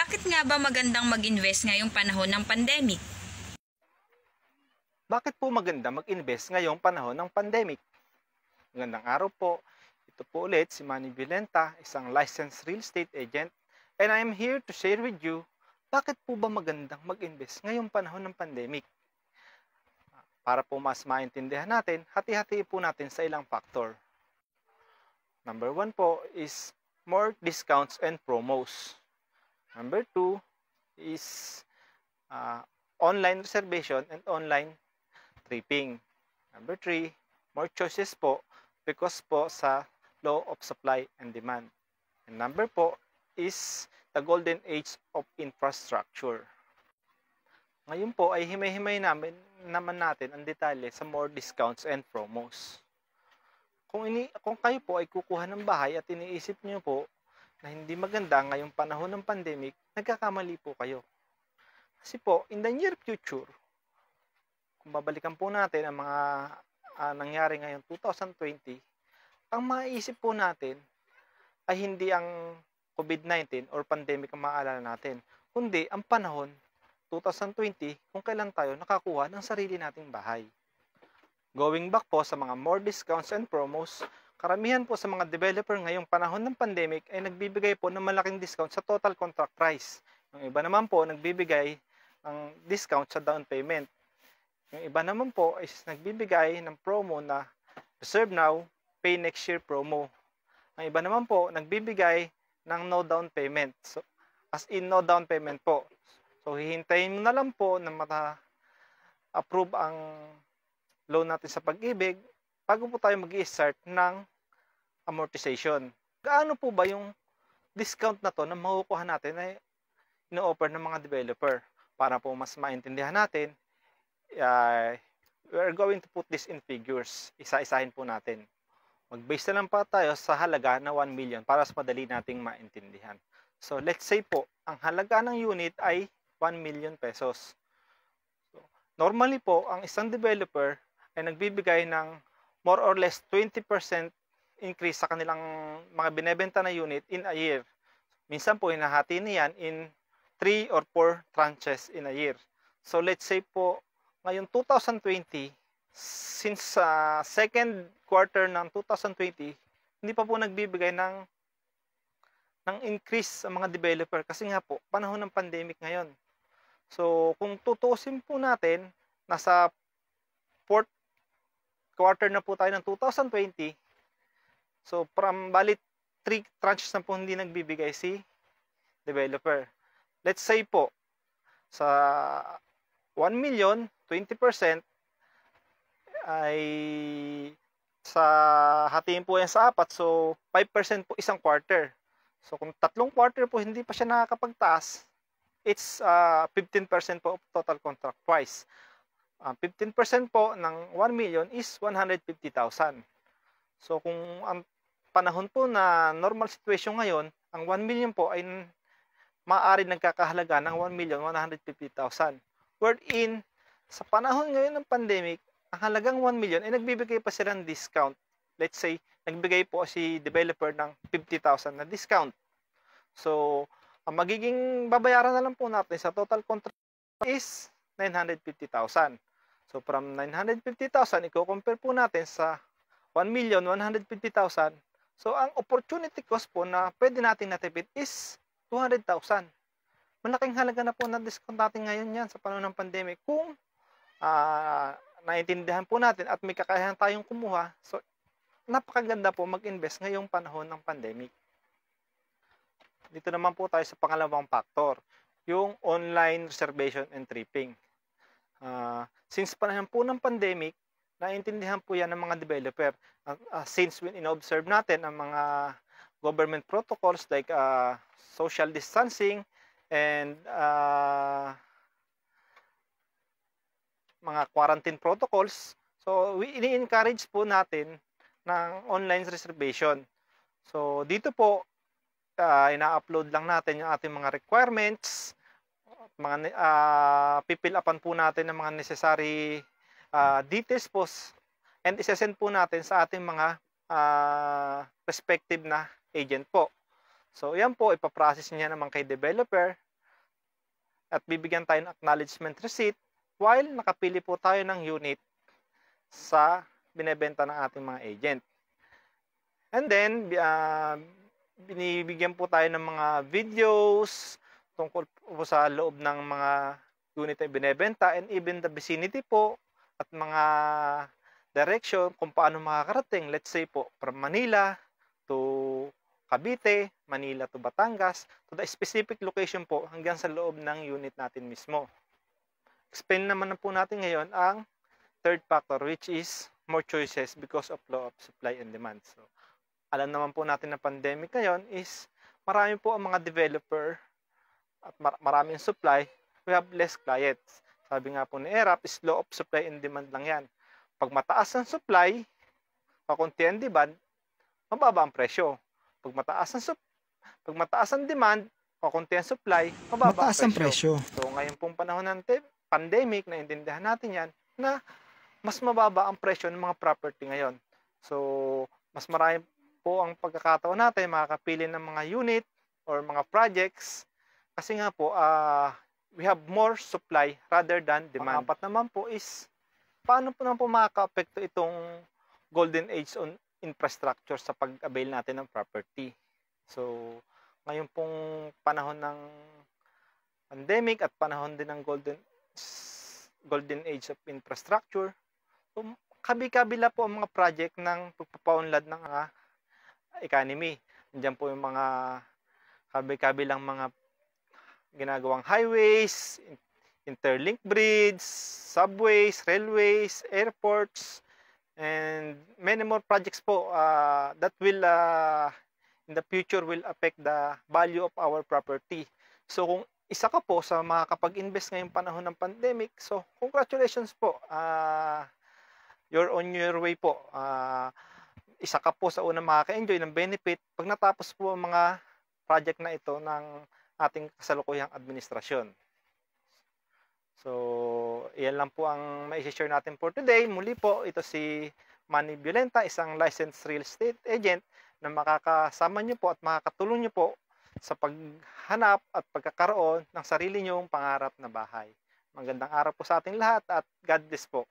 Bakit nga ba magandang mag-invest ngayong panahon ng pandemic? Bakit po maganda mag-invest ngayong panahon ng pandemic? Magandang araw po. Ito po ulit si Manny Vilenta, isang licensed real estate agent, and I am here to share with you bakit po ba magandang mag-invest ngayong panahon ng pandemic. Para po mas maintindihan natin, hati-hati po natin sa ilang factor. Number 1 po is more discounts and promos. Number 2 is online reservation and online tripping. Number 3, more choices po because po sa law of supply and demand. And number 4 is the golden age of infrastructure. Ngayon po ay himay-himay naman natin ang detalye sa more discounts and promos. Kung kayo po ay kukuha ng bahay at iniisip niyo po na hindi maganda ngayong panahon ng pandemic, nagkakamali po kayo. Kasi po, in the near future, kung babalikan po natin ang mga nangyari ngayong 2020, ang maiisip po natin ay hindi ang COVID-19 or pandemic ang maaalala natin, kundi ang panahon 2020 kung kailan tayo nakakuha ng sarili nating bahay. Going back po sa mga more discounts and promos, karamihan po sa mga developer ngayong panahon ng pandemic ay nagbibigay po ng malaking discount sa total contract price. Yung iba naman po nagbibigay ng discount sa down payment. Yung iba naman po is nagbibigay ng promo na reserve now, pay next year promo. Ang iba naman po nagbibigay ng no down payment. So, as in no down payment po. So hihintayin mo na lang po na mata-approve ang loan natin sa Pag-ibig bago po tayo mag-i-start ng amortization. Gaano po ba yung discount na to na makukuha natin ay ino-offer ng mga developer? Para po mas maintindihan natin, we're going to put this in figures. Isa-isahin po natin. Mag-base na lang pa tayo sa halaga na 1 million para mas madali nating maintindihan. So let's say po, ang halaga ng unit ay 1 million pesos. So, normally po, ang isang developer ay nagbibigay ng more or less 20% increase sa kanilang mga binebenta na unit in a year. Minsan po, hinahati niyan in 3 or 4 tranches in a year. So let's say po, ngayon 2020, since second quarter ng 2020, hindi pa po nagbibigay ng increase sa mga developer kasi nga po, panahon ng pandemic ngayon. So, kung tutuusin po natin, nasa fourth quarter na po tayo ng 2020. So, from balit 3 tranches na po hindi nagbibigay si developer. Let's say po, sa 1 million, 20% ay sa hatiin po yan sa 4. So, 5% po isang quarter. So, kung 3 quarter po hindi pa siya nakakapagtaas, it's 15% po of total contract price. 15% po ng 1 million is 150,000. So, kung ang panahon po na normal situation ngayon, ang 1 million po ay maaari nagkakahalaga ng 1,150,000. Wherein, sa panahon ngayon ng pandemic, ang halagang 1 million ay nagbibigay pa sila ng discount. Let's say, nagbigay po si developer ng 50,000 na discount. So, ang magiging babayaran na lang po natin sa total contract is 950,000. So, from 950,000, i-compare po natin sa 1,150,000. So, ang opportunity cost po na pwede natin natipid is 200,000. Malaking halaga na po na discount natin ngayon yan sa panahon ng pandemic. Kung naiintindihan po natin at may kakayahan tayong kumuha, so, napakaganda po mag-invest ngayong panahon ng pandemic. Dito naman po tayo sa pangalawang factor, yung online reservation and tripping. Since panahon po ng pandemic, naiintindihan po yan ng mga developer. Since when in-observe natin ang mga government protocols like social distancing and mga quarantine protocols, so ini-encourage po natin ng online reservation. So dito po, ina-upload lang natin yung ating mga requirements, mga pipil upan po natin ng mga necessary details po and isesend po natin sa ating mga respective na agent po. So yan po, ipaprocess niya naman kay developer at bibigyan tayo ng acknowledgement receipt while nakapili po tayo ng unit sa binebenta ng ating mga agent. And then, binibigyan po tayo ng mga videos tungkol po sa loob ng mga unit na binebenta and even the vicinity po at mga direction kung paano makakarating. Let's say po, from Manila to Cavite, Manila to Batangas, to the specific location po hanggang sa loob ng unit natin mismo. Explain naman na po natin ngayon ang third factor, which is more choices because of law of supply and demand. So, alam naman po natin na pandemic ngayon is marami po ang mga developer at maraming supply, we have less clients. Sabi nga po ni ERAP is law of supply and demand lang yan. Pag mataas ang supply, kakunti ang demand, mababa ang presyo. Pag mataas ang demand, kakunti ang supply, mababa ang presyo. So ngayon pong panahon ng pandemic, naintindihan natin yan, na mas mababa ang presyo ng mga property ngayon. So mas marami po ang pagkakataon natin makakapili ng mga unit or mga projects kasi nga po we have more supply rather than demand. Pang-apat naman po is paano po naman po makaka-apekto itong golden age on infrastructure sa pag-avail natin ng property. So, ngayon pong panahon ng pandemic at panahon din ng golden age of infrastructure, so, kabi-kabila po ang mga project ng pagpapaunlad ng economy. Nandiyan po yung mga kabi-kabilang mga ginagawang highways, interlink bridge, subways, railways, airports, and many more projects po that will in the future will affect the value of our property. So kung isa ka po sa makakapag-invest ngayong panahon ng pandemic, so congratulations po. You're on your way po. Isa ka po sa unang makaka-enjoy ng benefit pag natapos po ang mga project na ito ng ating kasalukuyang administrasyon. So, iyan lang po ang mai-share natin for today. Muli po, ito si Manny Violenta, isang licensed real estate agent na makakasama nyo po at makakatulong nyo po sa paghanap at pagkakaroon ng sarili nyong pangarap na bahay. Magandang araw po sa ating lahat at God bless po.